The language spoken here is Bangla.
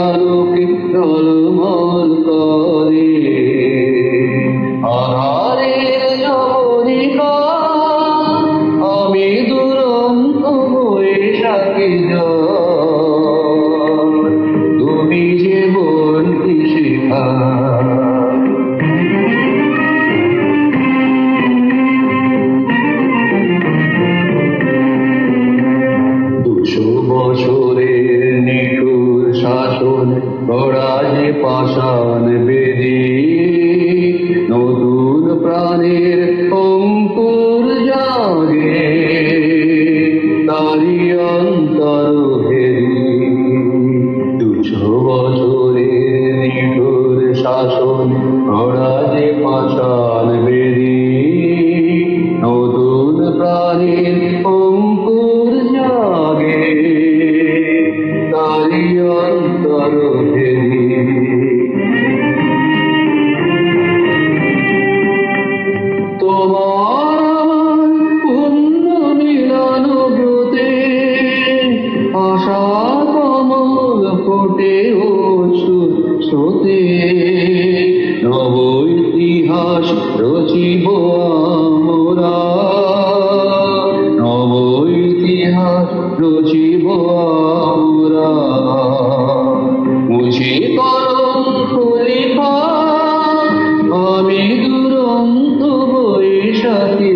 আলোকে টলমল করে আধারের জবনিকা আমি দুরন্ত বৈশাখী ঝড় তুমি যে বন্দি শিখা বছরের নিঠুর শাসন গড়া যে পাষাণ বেদি নতুন প্রাণের অঙ্কুর জাগে তারি অন্তর ভেদি 200 বছরের নিঠুর শাসন গড়া যে পাষাণ বেদি নতুন প্রাণের অঙ্কুর জাগে তারি অন্তর ভেদি তোমার পুণ্য মিলন ব্রতে আশা কমল ফোটে স্রোতে নব ইতিহাস রচিব আমরা নব ইতিহাস রচিব আমরা মুছে কলঙ্ক লেখা আমি দুরন্ত বৈশাখী